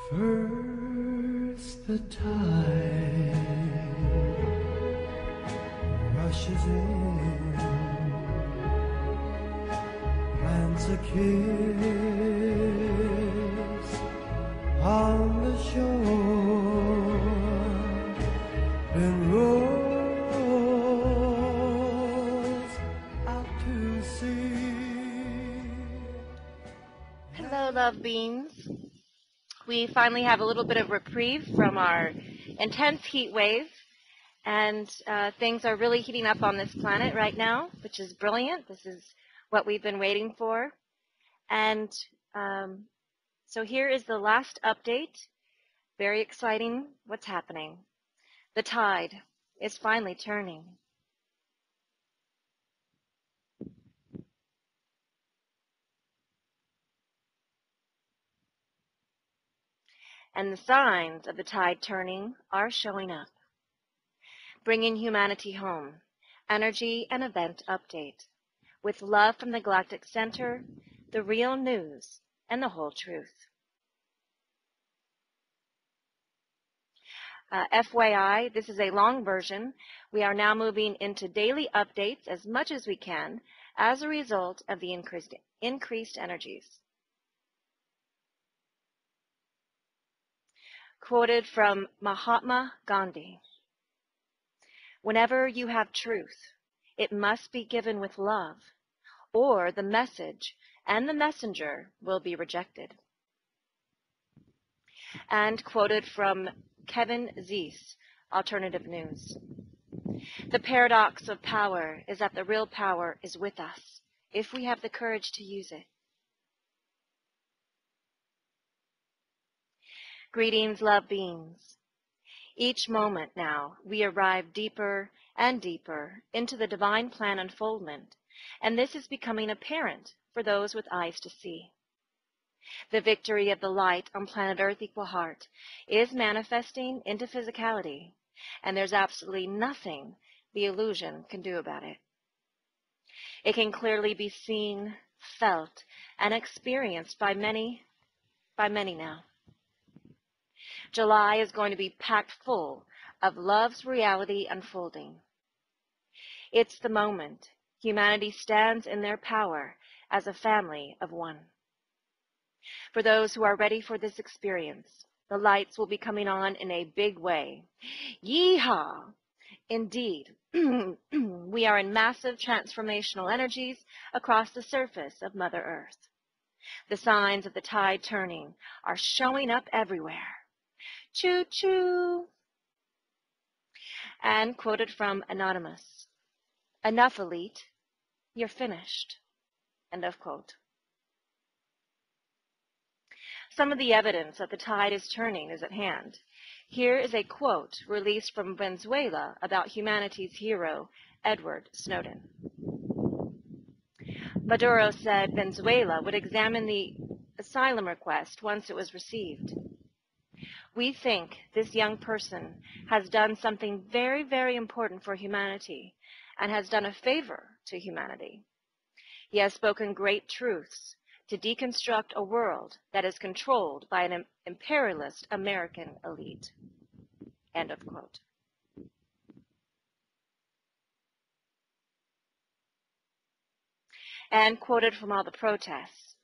First the tide rushes in, plants a kiss on the shore, then rolls out to sea. Hello, love beings. We finally have a little bit of reprieve from our intense heat wave, and things are really heating up on this planet right now, which is brilliant. This is what we've been waiting for. And so here is the last update. Very exciting what's happening. The tide is finally turning. And the signs of the tide turning are showing up. Bringing humanity home. Energy and event update. With love from the Galactic Center, the real news, and the whole truth. FYI, this is a long version. We are now moving into daily updates as much as we can as a result of the increased energies. Quoted from Mahatma Gandhi. Whenever you have truth, it must be given with love, or the message and the messenger will be rejected. And quoted from Keven Zeese Alternative News. The paradox of power is that the real power is with us, if we have the courage to use it. Greetings, love beings. Each moment now, we arrive deeper and deeper into the divine plan unfoldment, and this is becoming apparent for those with eyes to see. The victory of the light on planet Earth equal heart is manifesting into physicality, and there's absolutely nothing the illusion can do about it. It can clearly be seen, felt, and experienced by many now. July is going to be packed full of love's reality unfolding. It's the moment humanity stands in their power as a family of one. For those who are ready for this experience, the lights will be coming on in a big way. YEEHAW! Indeed, we are in massive transformational energies across the surface of Mother Earth. The signs of the tide turning are showing up everywhere. Choo choo! And quoted from Anonymous. Enough, elite. You're finished. End of quote. Some of the evidence that the tide is turning is at hand. Here is a quote released from Venezuela about humanity's hero, Edward Snowden. Maduro said Venezuela would examine the asylum request once it was received. We think this young person has done something very, very important for humanity and has done a favor to humanity. He has spoken great truths to deconstruct a world that is controlled by an imperialist American elite. End of quote. And quoted from all the protests.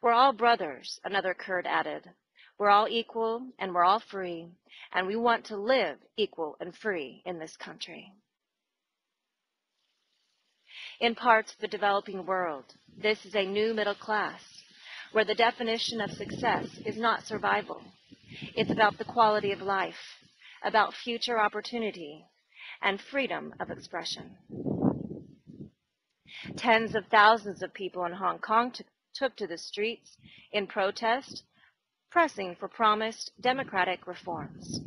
We're all brothers, another Kurd added. We're all equal and we're all free, and we want to live equal and free in this country. In parts of the developing world, this is a new middle class, where the definition of success is not survival. It's about the quality of life, about future opportunity, and freedom of expression. Tens of thousands of people in Hong Kong took to the streets in protest, pressing for promised democratic reforms.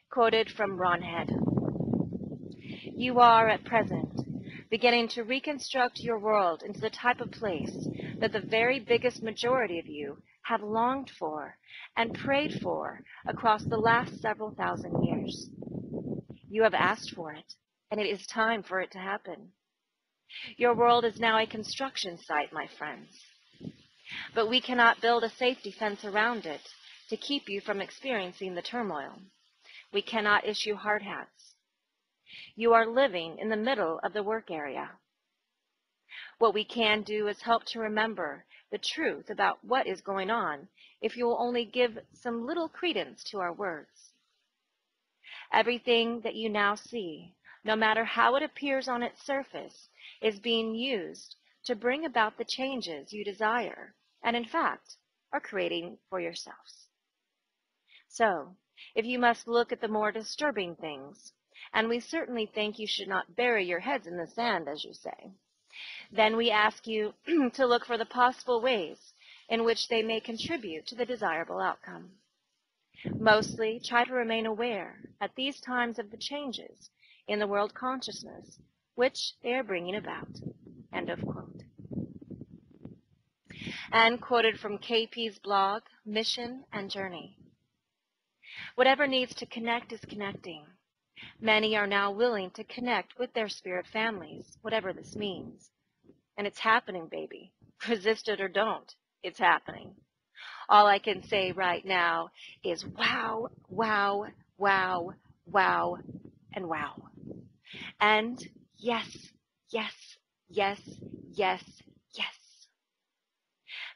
Quoted from Ron Head. You are at present beginning to reconstruct your world into the type of place that the very biggest majority of you have longed for and prayed for across the last several thousand years. You have asked for it, and it is time for it to happen. Your world is now a construction site, my friends. but we cannot build a safety fence around it to keep you from experiencing the turmoil. We cannot issue hard hats. You are living in the middle of the work area. What we can do is help to remember the truth about what is going on if you will only give some little credence to our words. Everything that you now see, no matter how it appears on its surface, is being used to bring about the changes you desire and, in fact, are creating for yourselves. So, if you must look at the more disturbing things, and we certainly think you should not bury your heads in the sand, as you say, then we ask you to look for the possible ways in which they may contribute to the desirable outcome. Mostly, try to remain aware at these times of the changes in the world consciousness which they are bringing about. End of quote. And quoted from KP's blog, Mission and Journey. Whatever needs to connect is connecting. Many are now willing to connect with their spirit families, whatever this means. And it's happening, baby. Resist it or don't. It's happening. All I can say right now is wow, wow, wow, wow, and wow. And yes, yes, yes, yes, yes.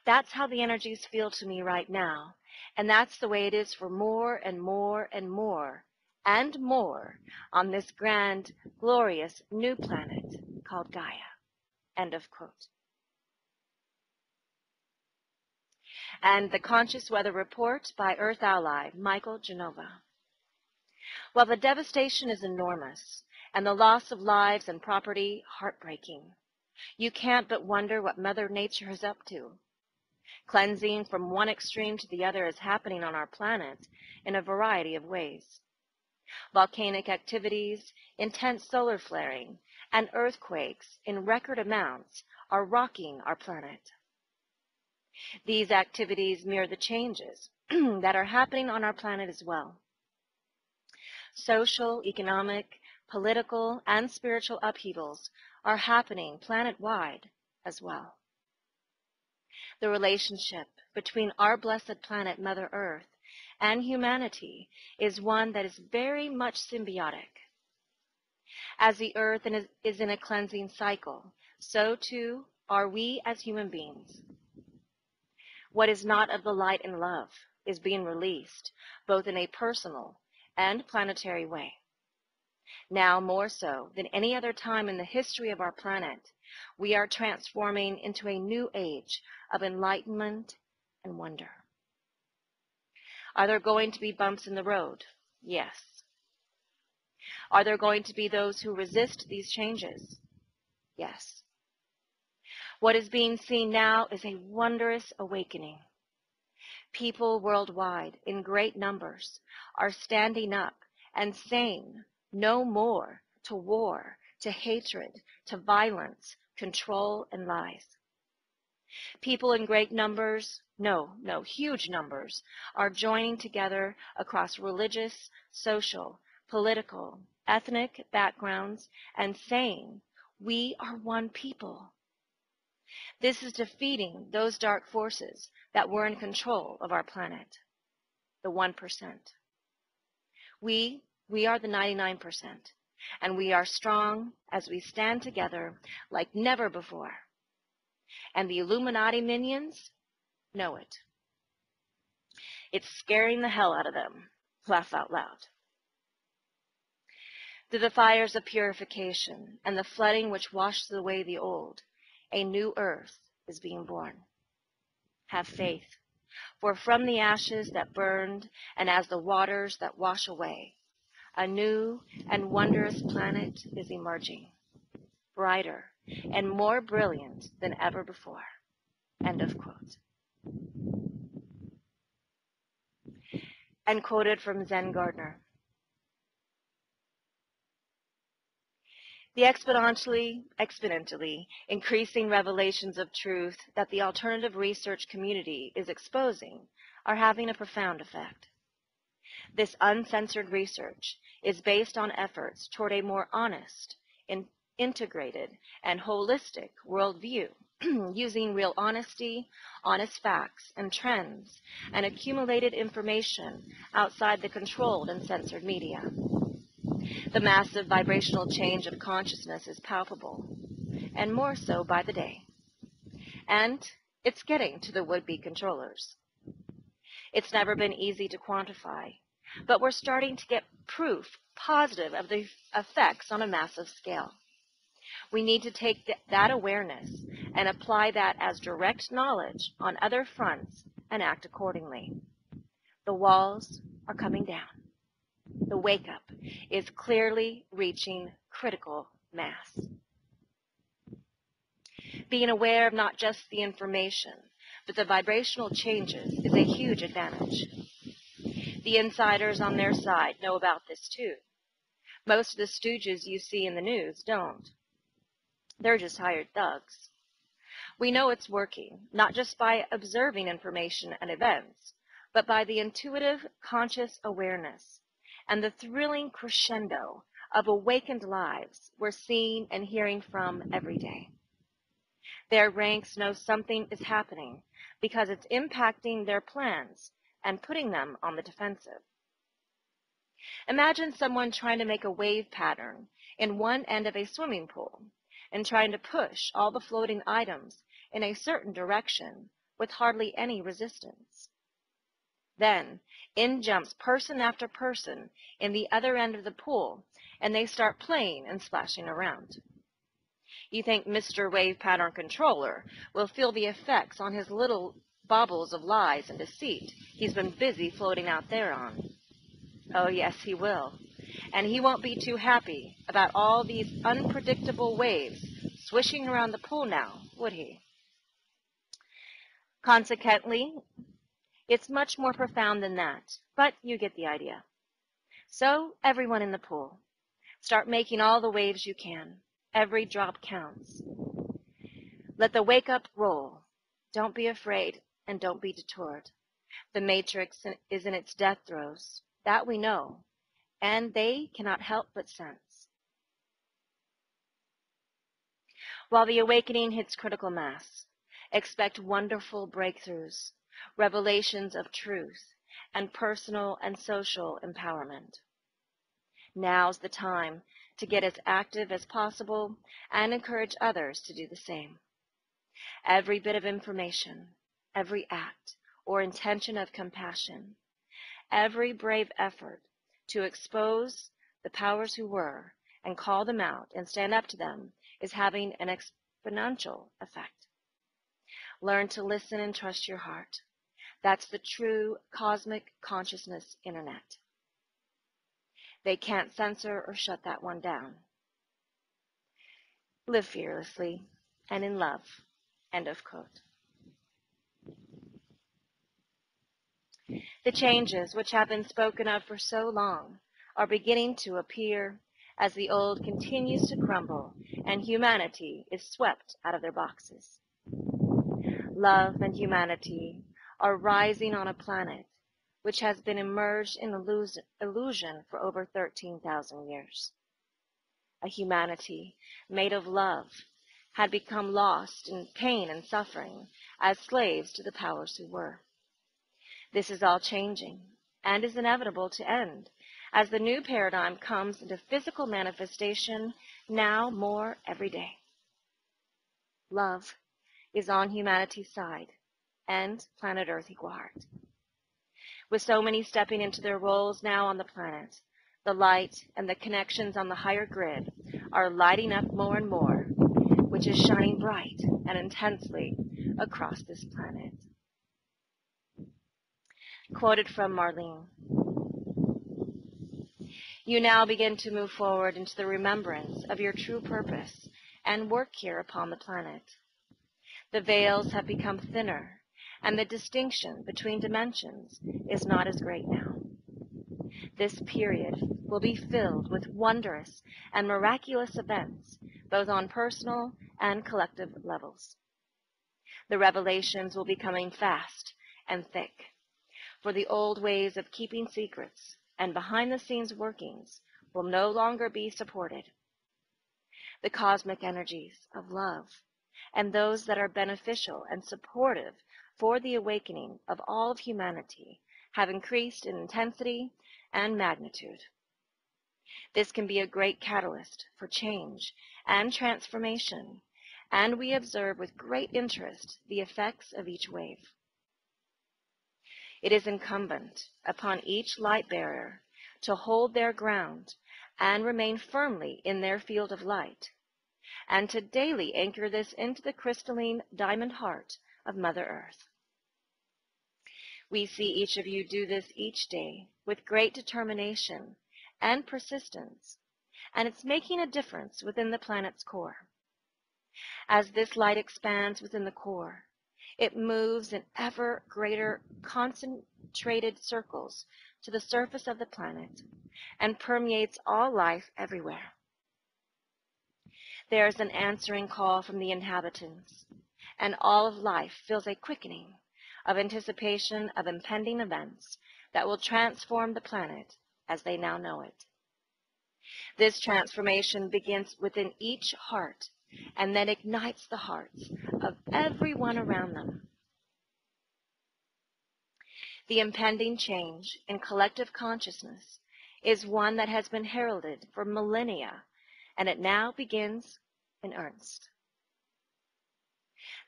That's how the energies feel to me right now. And that's the way it is for more and more and more and more on this grand, glorious new planet called Gaia. End of quote. And the Conscious Weather Report by Earth Ally, Michael Genova. While the devastation is enormous and the loss of lives and property heartbreaking, you can't but wonder what Mother Nature is up to. Cleansing from one extreme to the other is happening on our planet in a variety of ways. Volcanic activities, intense solar flaring, and earthquakes in record amounts are rocking our planet. These activities mirror the changes that are happening on our planet as well. Social, economic, political, and spiritual upheavals are happening planet-wide as well. The relationship between our blessed planet, Mother Earth, and humanity is one that is very much symbiotic. As the Earth is in a cleansing cycle, so too are we as human beings. What is not of the light and love is being released, both in a personal and planetary way. Now more so than any other time in the history of our planet, we are transforming into a new age of enlightenment and wonder. Are there going to be bumps in the road? Yes. Are there going to be those who resist these changes? Yes. What is being seen now is a wondrous awakening. People worldwide, in great numbers, are standing up and saying no more to war, to hatred, to violence, control, and lies. People in great numbers, huge numbers, are joining together across religious, social, political, ethnic backgrounds and saying, we are one people. This is defeating those dark forces that were in control of our planet, the 1%. We are the 99%, and we are strong as we stand together like never before. And the Illuminati minions know it. It's scaring the hell out of them. Laugh out loud. Through the fires of purification and the flooding which washes away the old, a new earth is being born. Have faith, for from the ashes that burned and as the waters that wash away, a new and wondrous planet is emerging, brighter and more brilliant than ever before. End of quote. And quoted from Zen Gardner. The exponentially increasing revelations of truth that the alternative research community is exposing are having a profound effect. This uncensored research is based on efforts toward a more honest, integrated, and holistic worldview using real honesty, honest facts, and trends, and accumulated information outside the controlled and censored media. The massive vibrational change of consciousness is palpable, and more so by the day. And it's getting to the would-be controllers. It's never been easy to quantify, but we're starting to get proof positive of the effects on a massive scale. We need to take that awareness and apply that as direct knowledge on other fronts and act accordingly. The walls are coming down. The wake-up is clearly reaching critical mass. Being aware of not just the information, but the vibrational changes is a huge advantage. The insiders on their side know about this too. Most of the stooges you see in the news don't. They're just hired thugs. We know it's working, not just by observing information and events, but by the intuitive, conscious awareness and the thrilling crescendo of awakened lives we're seeing and hearing from every day. Their ranks know something is happening because it's impacting their plans and putting them on the defensive. Imagine someone trying to make a wave pattern in one end of a swimming pool and trying to push all the floating items in a certain direction with hardly any resistance. Then, in jumps person after person in the other end of the pool, and they start playing and splashing around. You think Mr. Wave Pattern Controller will feel the effects on his little baubles of lies and deceit he's been busy floating out there on? Oh yes, he will. And he won't be too happy about all these unpredictable waves swishing around the pool now, would he? Consequently, it's much more profound than that, but you get the idea. So, everyone in the pool, start making all the waves you can. Every drop counts. Let the wake-up roll. Don't be afraid, and don't be detoured. The matrix is in its death throes. That we know, and they cannot help but sense. While the awakening hits critical mass, expect wonderful breakthroughs, revelations of truth, and personal and social empowerment. Now's the time to get as active as possible and encourage others to do the same. Every bit of information, every act or intention of compassion, every brave effort to expose the powers who were and call them out and stand up to them is having an exponential effect. Learn to listen and trust your heart. That's the true cosmic consciousness internet. They can't censor or shut that one down. Live fearlessly and in love. End of quote. The changes which have been spoken of for so long are beginning to appear as the old continues to crumble and humanity is swept out of their boxes. Love and humanity are rising on a planet which has been immersed in illusion for over 13,000 years. A humanity made of love had become lost in pain and suffering as slaves to the powers who were. This is all changing and is inevitable to end as the new paradigm comes into physical manifestation now more every day. Love is on humanity's side and planet Earth equal heart. With so many stepping into their roles now on the planet, the light and the connections on the higher grid are lighting up more and more, which is shining bright and intensely across this planet. Quoted from Marlene. You now begin to move forward into the remembrance of your true purpose and work here upon the planet. The veils have become thinner, and the distinction between dimensions is not as great now. This period will be filled with wondrous and miraculous events, both on personal and collective levels. The revelations will be coming fast and thick, for the old ways of keeping secrets and behind-the-scenes workings will no longer be supported. The cosmic energies of love and those that are beneficial and supportive for the awakening of all of humanity have increased in intensity and magnitude. This can be a great catalyst for change and transformation, and we observe with great interest the effects of each wave. It is incumbent upon each light bearer to hold their ground and remain firmly in their field of light, and to daily anchor this into the crystalline diamond heart of Mother Earth. We see each of you do this each day with great determination and persistence, and it's making a difference within the planet's core. As this light expands within the core, it moves in ever greater concentrated circles to the surface of the planet and permeates all life everywhere. There is an answering call from the inhabitants, and all of life feels a quickening of anticipation of impending events that will transform the planet as they now know it. This transformation begins within each heart and then ignites the hearts of everyone around them. The impending change in collective consciousness is one that has been heralded for millennia, and it now begins in earnest.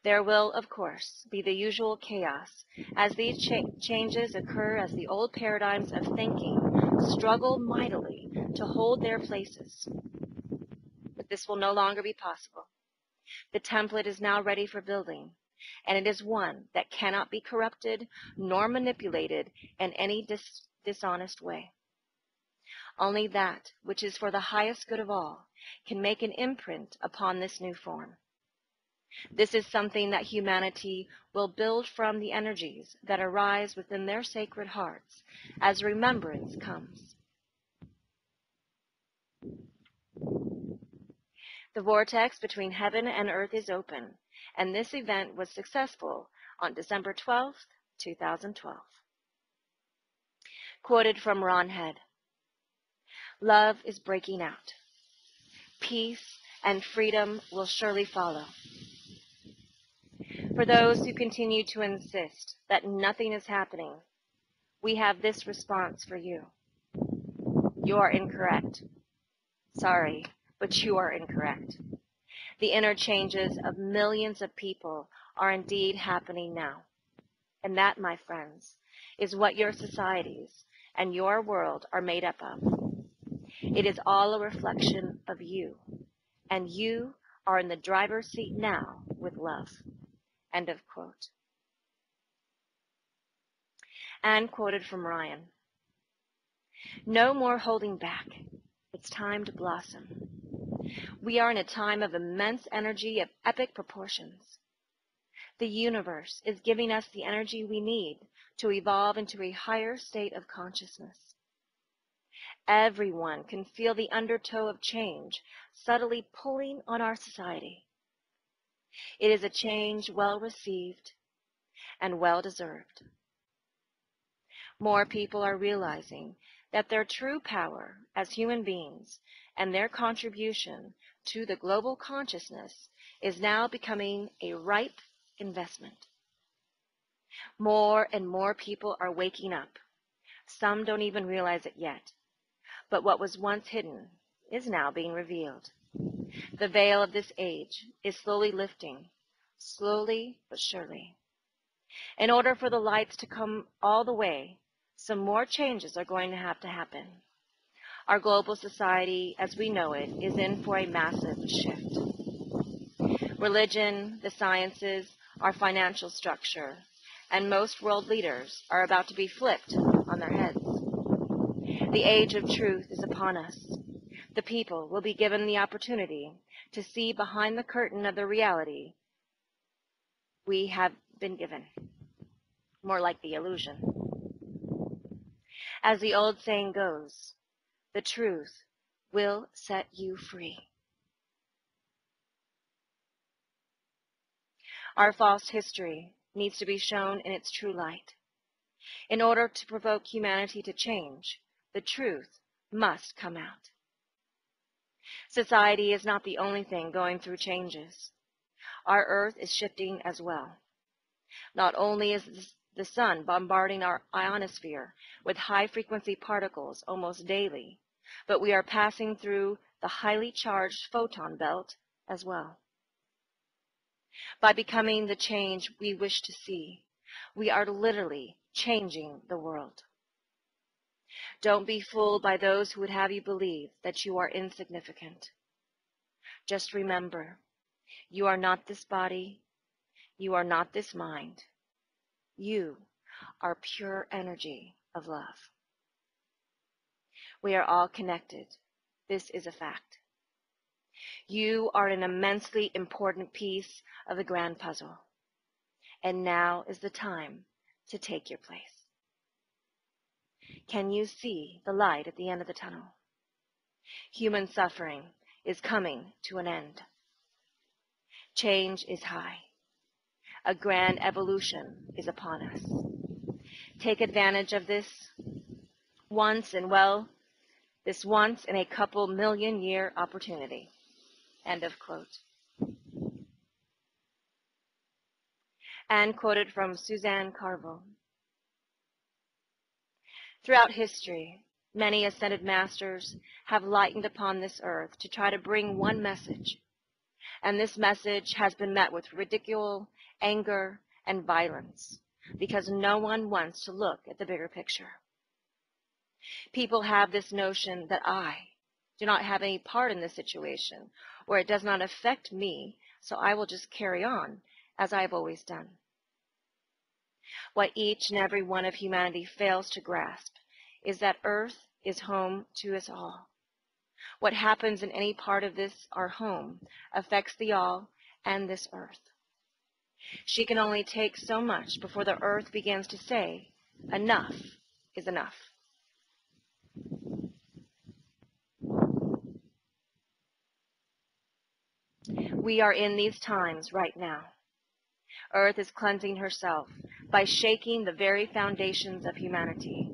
There will, of course, be the usual chaos as these changes occur, as the old paradigms of thinking struggle mightily to hold their places. But this will no longer be possible. The template is now ready for building, and it is one that cannot be corrupted nor manipulated in any dishonest way. Only that which is for the highest good of all can make an imprint upon this new form. This is something that humanity will build from the energies that arise within their sacred hearts as remembrance comes. The vortex between heaven and earth is open, and this event was successful on December 12th, 2012. Quoted from Ron Head: "Love is breaking out. Peace and freedom will surely follow. For those who continue to insist that nothing is happening, we have this response for you. You are incorrect. Sorry, but you are incorrect. The inner changes of millions of people are indeed happening now. And that, my friends, is what your societies and your world are made up of. It is all a reflection of you, and you are in the driver's seat now with love." End of quote. And quoted from Ryan: "No more holding back. It's time to blossom. We are in a time of immense energy of epic proportions. The universe is giving us the energy we need to evolve into a higher state of consciousness. Everyone can feel the undertow of change subtly pulling on our society. It is a change well received and well deserved. More people are realizing that their true power as human beings and their contribution to the global consciousness is now becoming a ripe investment. More and more people are waking up. Some don't even realize it yet, but what was once hidden is now being revealed. The veil of this age is slowly lifting, slowly but surely. In order for the lights to come all the way, some more changes are going to happen. Our global society, as we know it, is in for a massive shift. Religion, the sciences, our financial structure, and most world leaders are about to be flipped on their heads. The age of truth is upon us. The people will be given the opportunity to see behind the curtain of the reality we have been given. More like the illusion. As the old saying goes, the truth will set you free." Our false history needs to be shown in its true light. In order to provoke humanity to change, the truth must come out. Society is not the only thing going through changes. our Earth is shifting as well. Not only is the sun bombarding our ionosphere with high-frequency particles almost daily, but we are passing through the highly charged photon belt as well. By becoming the change we wish to see, we are literally changing the world. Don't be fooled by those who would have you believe that you are insignificant. Just remember, you are not this body, you are not this mind. You are pure energy of love. We are all connected. This is a fact. You are an immensely important piece of the grand puzzle. And now is the time to take your place. Can you see the light at the end of the tunnel? Human suffering is coming to an end. Change is high. A grand evolution is upon us. Take advantage of this once in a couple million year opportunity. End of quote. And quoted from Suzanne Carville. Throughout history, many ascended masters have lightened upon this earth to try to bring one message. And this message has been met with ridicule, anger, and violence, because no one wants to look at the bigger picture. People have this notion that I do not have any part in this situation, or it does not affect me, so I will just carry on as I have always done. What each and every one of humanity fails to grasp is that Earth is home to us all. What happens in any part of this, our home, affects the all and this Earth. She can only take so much before the Earth begins to say, enough is enough. We are in these times right now. Earth is cleansing herself by shaking the very foundations of humanity.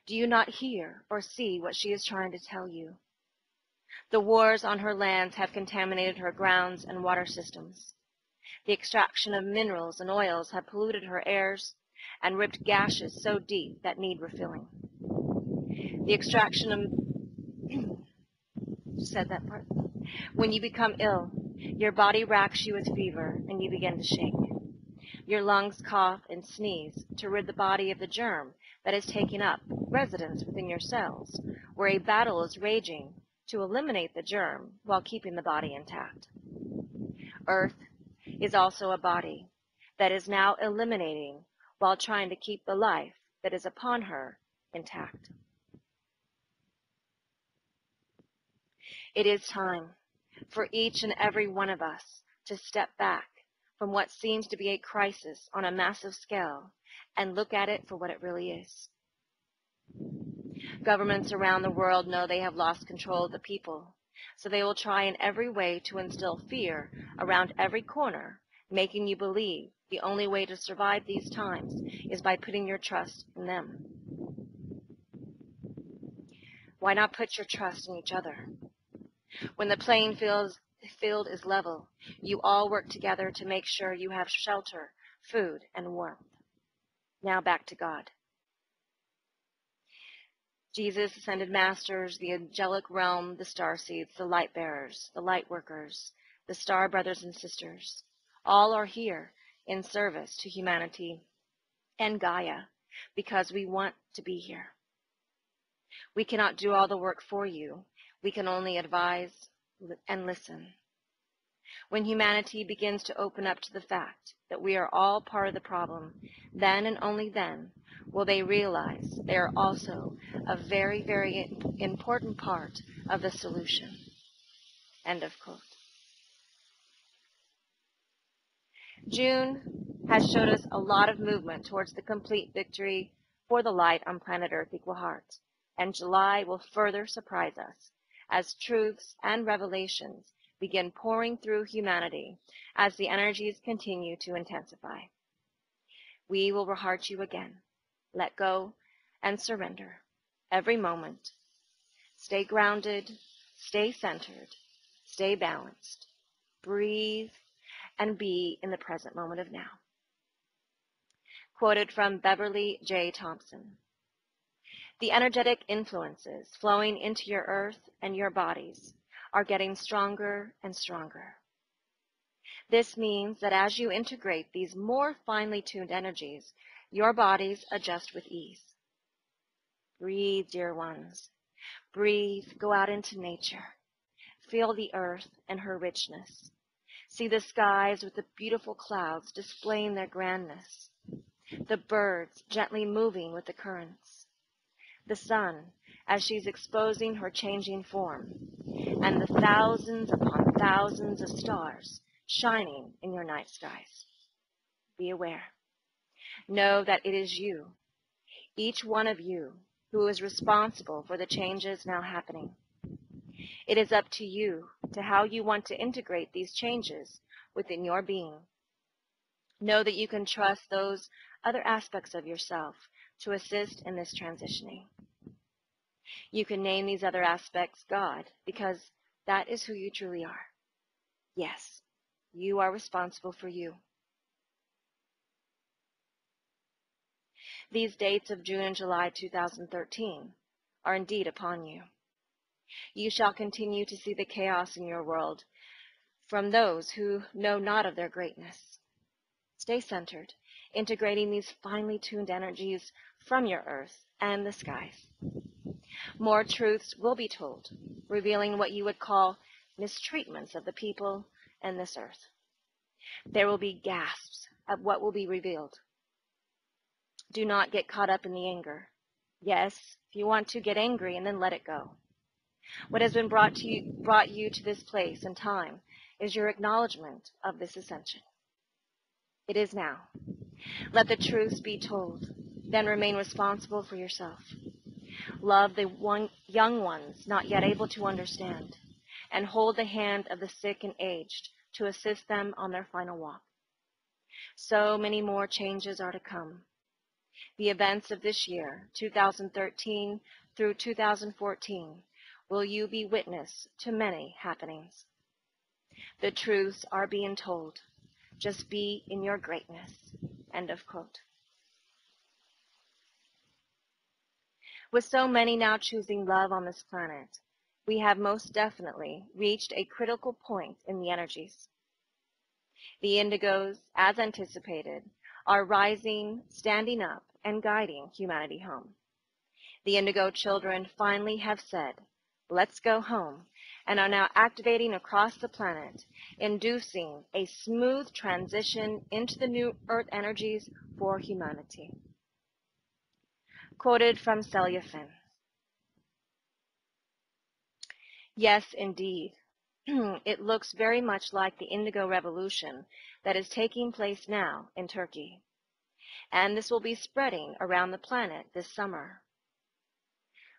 Do you not hear or see what she is trying to tell you? The wars on her lands have contaminated her grounds and water systems. The extraction of minerals and oils have polluted her airs and ripped gashes so deep that need refilling. The extraction of said that part. When you become ill, your body racks you with fever and you begin to shake. Your lungs cough and sneeze to rid the body of the germ that is taking up residence within your cells, where a battle is raging to eliminate the germ while keeping the body intact. Earth is also a body that is now eliminating while trying to keep the life that is upon her intact. It is time for each and every one of us to step back from what seems to be a crisis on a massive scale and look at it for what it really is. Governments around the world know they have lost control of the people, so they will try in every way to instill fear around every corner, making you believe the only way to survive these times is by putting your trust in them. Why not put your trust in each other? When the playing field is level, you all work together to make sure you have shelter, food, and warmth. Now back to God. Jesus, ascended masters, the angelic realm, the starseeds, the light bearers, the light workers, the star brothers and sisters, all are here in service to humanity and Gaia because we want to be here. We cannot do all the work for you. We can only advise and listen. When humanity begins to open up to the fact that we are all part of the problem, then and only then will they realize they are also a very, very important part of the solution. End of quote. June has showed us a lot of movement towards the complete victory for the light on planet Earth Equal Heart, and July will further surprise us as truths and revelations begin pouring through humanity as the energies continue to intensify. We will heart you again. Let go and surrender every moment. Stay grounded, stay centered, stay balanced. Breathe and be in the present moment of now. Quoted from Beverly J. Thompson. The energetic influences flowing into your earth and your bodies are getting stronger and stronger. This means that as you integrate these more finely tuned energies, your bodies adjust with ease. Breathe, dear ones. Breathe, go out into nature. Feel the earth and her richness. See the skies with the beautiful clouds displaying their grandness. The birds gently moving with the currents. The sun as she's exposing her changing form. And the thousands upon thousands of stars shining in your night skies. Be aware. Know that it is you, each one of you, who is responsible for the changes now happening. It is up to you to how you want to integrate these changes within your being. Know that you can trust those other aspects of yourself to assist in this transitioning. You can name these other aspects God, because that is who you truly are. Yes, you are responsible for you. These dates of June and July 2013 are indeed upon you. You shall continue to see the chaos in your world from those who know not of their greatness. Stay centered, integrating these finely tuned energies from your earth and the skies. More truths will be told, revealing what you would call mistreatments of the people and this earth. There will be gasps at what will be revealed. Do not get caught up in the anger. Yes, if you want to, get angry and then let it go. What has been brought you to this place and time is your acknowledgement of this ascension. It is now. Let the truths be told, then remain responsible for yourself. Love the young ones not yet able to understand, and hold the hand of the sick and aged to assist them on their final walk. So many more changes are to come. The events of this year, 2013 through 2014, will you be witness to many happenings. The truths are being told. Just be in your greatness. End of quote. With so many now choosing love on this planet, we have most definitely reached a critical point in the energies. The indigos, as anticipated, are rising, standing up, and guiding humanity home. The indigo children finally have said, "Let's go home," and are now activating across the planet, inducing a smooth transition into the new earth energies for humanity. Quoted from Celia Finn. Yes, indeed. It looks very much like the indigo revolution that is taking place now in Turkey. And this will be spreading around the planet this summer.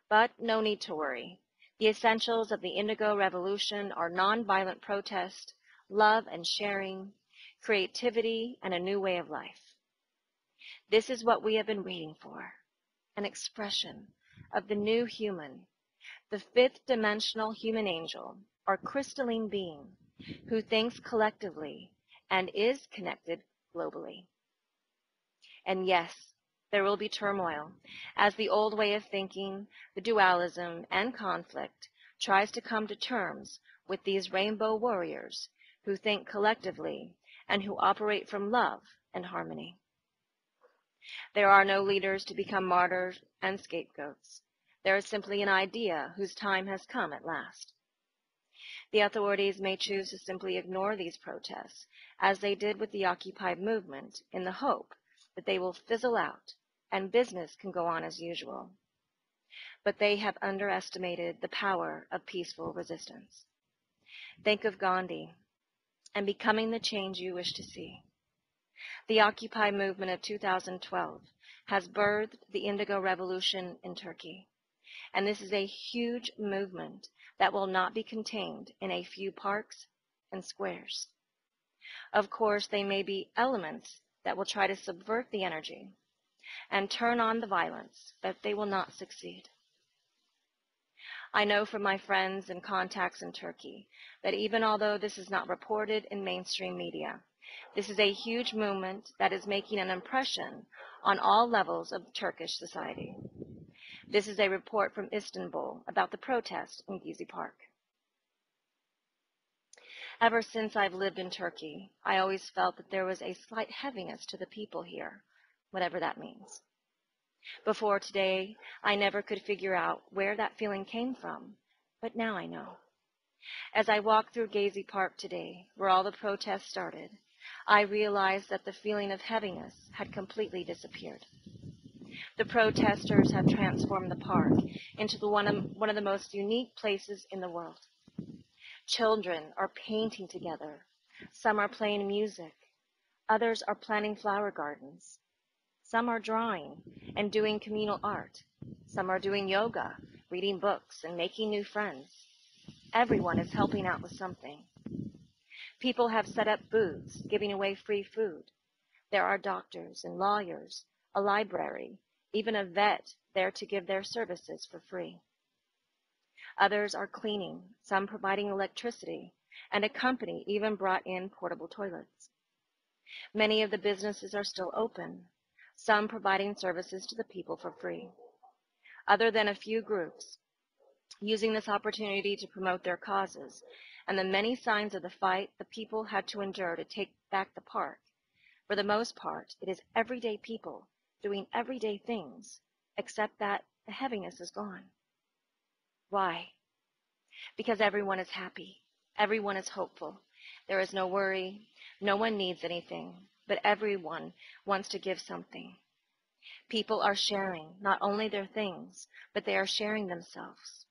But no need to worry. The essentials of the indigo revolution are nonviolent protest, love and sharing, creativity, and a new way of life. This is what we have been waiting for, an expression of the new human, the fifth dimensional human angel, or crystalline being, who thinks collectively and is connected globally. And yes, there will be turmoil, as the old way of thinking, the dualism and conflict, tries to come to terms with these rainbow warriors who think collectively and who operate from love and harmony. There are no leaders to become martyrs and scapegoats. There is simply an idea whose time has come at last. The authorities may choose to simply ignore these protests, as they did with the Occupy movement, in the hope that they will fizzle out and business can go on as usual. But they have underestimated the power of peaceful resistance. Think of Gandhi and becoming the change you wish to see. The Occupy movement of 2012 has birthed the Indigo Revolution in Turkey, and this is a huge movement that will not be contained in a few parks and squares. Of course, there may be elements that will try to subvert the energy and turn on the violence, but they will not succeed. I know from my friends and contacts in Turkey that even although this is not reported in mainstream media, this is a huge movement that is making an impression on all levels of Turkish society. This is a report from Istanbul about the protest in Gezi Park. Ever since I've lived in Turkey, I always felt that there was a slight heaviness to the people here, whatever that means. Before today, I never could figure out where that feeling came from, but now I know. As I walked through Gezi Park today, where all the protests started, I realized that the feeling of heaviness had completely disappeared. The protesters have transformed the park into one of the most unique places in the world. Children are painting together. Some are playing music. Others are planting flower gardens. Some are drawing and doing communal art. Some are doing yoga, reading books, and making new friends. Everyone is helping out with something. People have set up booths, giving away free food. There are doctors and lawyers, a library, even a vet there to give their services for free. Others are cleaning, some providing electricity, and a company even brought in portable toilets. Many of the businesses are still open, some providing services to the people for free. Other than a few groups using this opportunity to promote their causes and the many signs of the fight the people had to endure to take back the park, for the most part, it is everyday people doing everyday things, except that the heaviness is gone. Why? Because everyone is happy. Everyone is hopeful. There is no worry. No one needs anything, but everyone wants to give something. People are sharing not only their things, but they are sharing themselves.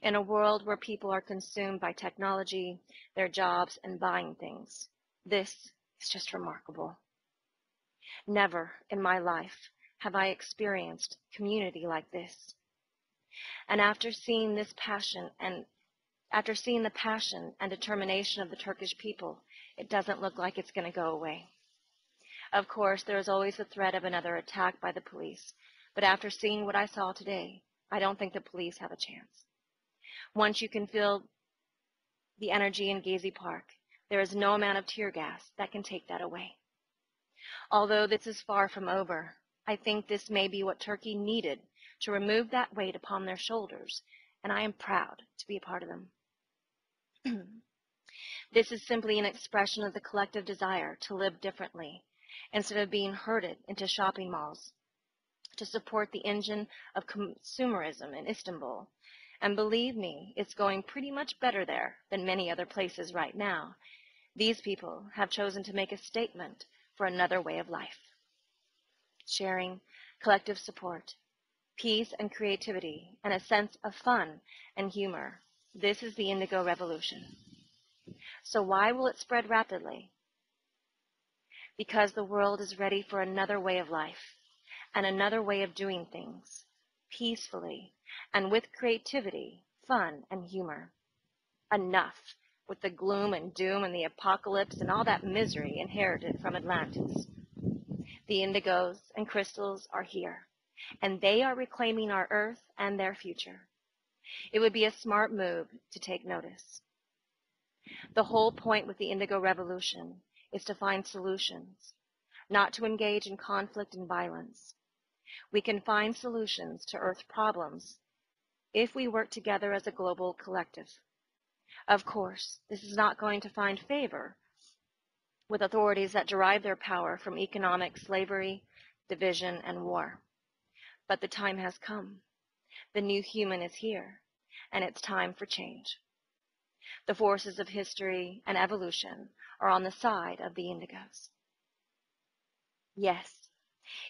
In a world where people are consumed by technology, their jobs, and buying things, this is just remarkable. Never in my life have I experienced community like this. And after seeing the passion and determination of the Turkish people, it doesn't look like it's going to go away. Of course, there is always the threat of another attack by the police, but after seeing what I saw today, I don't think the police have a chance. Once you can feel the energy in Gezi Park, there is no amount of tear gas that can take that away. Although this is far from over, I think this may be what Turkey needed to remove that weight upon their shoulders, and I am proud to be a part of them. This is simply an expression of the collective desire to live differently, instead of being herded into shopping malls, to support the engine of consumerism in Istanbul. And believe me, it's going pretty much better there than many other places right now. These people have chosen to make a statement for another way of life. Sharing, collective support, peace and creativity, and a sense of fun and humor. This is the Indigo Revolution. So why will it spread rapidly? Because the world is ready for another way of life and another way of doing things, peacefully and with creativity, fun, and humor. Enough with the gloom and doom and the apocalypse and all that misery inherited from Atlantis. The indigos and crystals are here, and they are reclaiming our earth and their future. It would be a smart move to take notice. The whole point with the Indigo Revolution is to find solutions, not to engage in conflict and violence. We can find solutions to Earth's problems if we work together as a global collective. Of course, this is not going to find favor with authorities that derive their power from economic slavery, division, and war. But the time has come. The new human is here, and it's time for change. The forces of history and evolution are on the side of the indigos. Yes,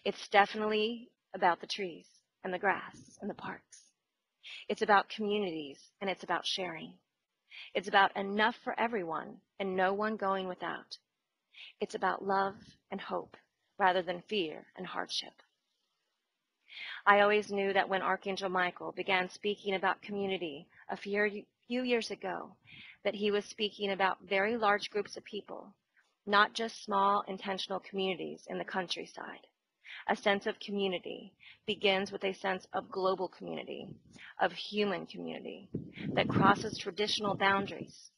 it's definitely about the trees and the grass and the parks. It's about communities, and it's about sharing. It's about enough for everyone and no one going without. It's about love and hope rather than fear and hardship. I always knew that when Archangel Michael began speaking about community a few years ago, that he was speaking about very large groups of people, not just small intentional communities in the countryside. A sense of community begins with a sense of global community, of human community, that crosses traditional boundaries.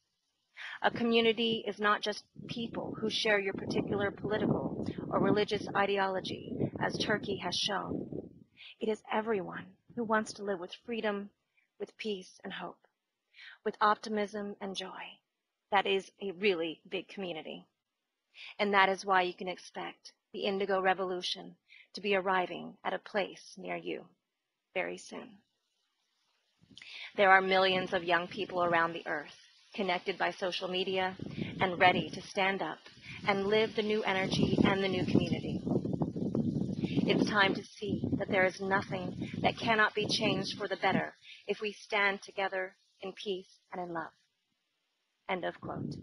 A community is not just people who share your particular political or religious ideology, as Turkey has shown. It is everyone who wants to live with freedom, with peace and hope, with optimism and joy. That is a really big community. And that is why you can expect the Indigo Revolution to be arriving at a place near you very soon. There are millions of young people around the earth, connected by social media and ready to stand up and live the new energy and the new community. It's time to see that there is nothing that cannot be changed for the better if we stand together in peace and in love. End of quote.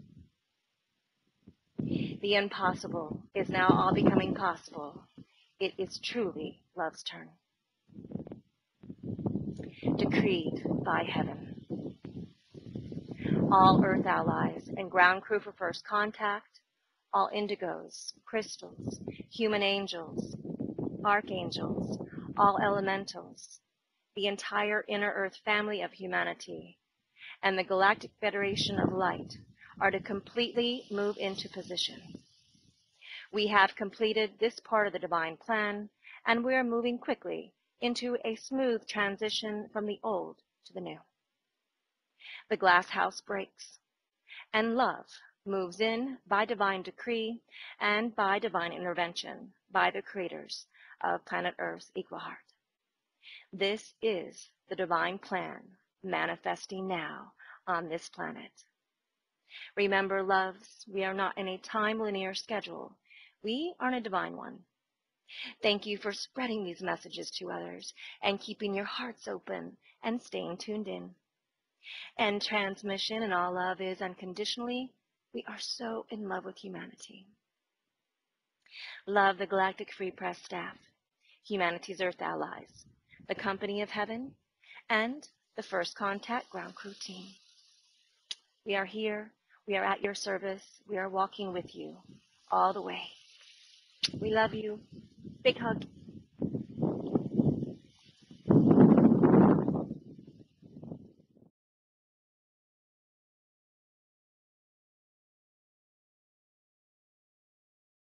The impossible is now all becoming possible. It is truly love's turn. Decreed by heaven. All Earth allies and ground crew for first contact, all indigos, crystals, human angels, archangels, all elementals, the entire inner Earth family of humanity, and the Galactic Federation of Light are to completely move into position. We have completed this part of the divine plan, and we are moving quickly into a smooth transition from the old to the new. The glass house breaks, and love moves in by divine decree and by divine intervention by the creators of planet Earth's equal heart. This is the divine plan manifesting now on this planet. Remember, loves, we are not in a time linear schedule. We are in a divine one. Thank you for spreading these messages to others and keeping your hearts open and staying tuned in. And transmission and all love is unconditionally. We are so in love with humanity. Love the Galactic Free Press staff, humanity's Earth allies, the Company of Heaven, and the First Contact ground crew team. We are here. We are at your service. We are walking with you all the way. We love you. Big hug.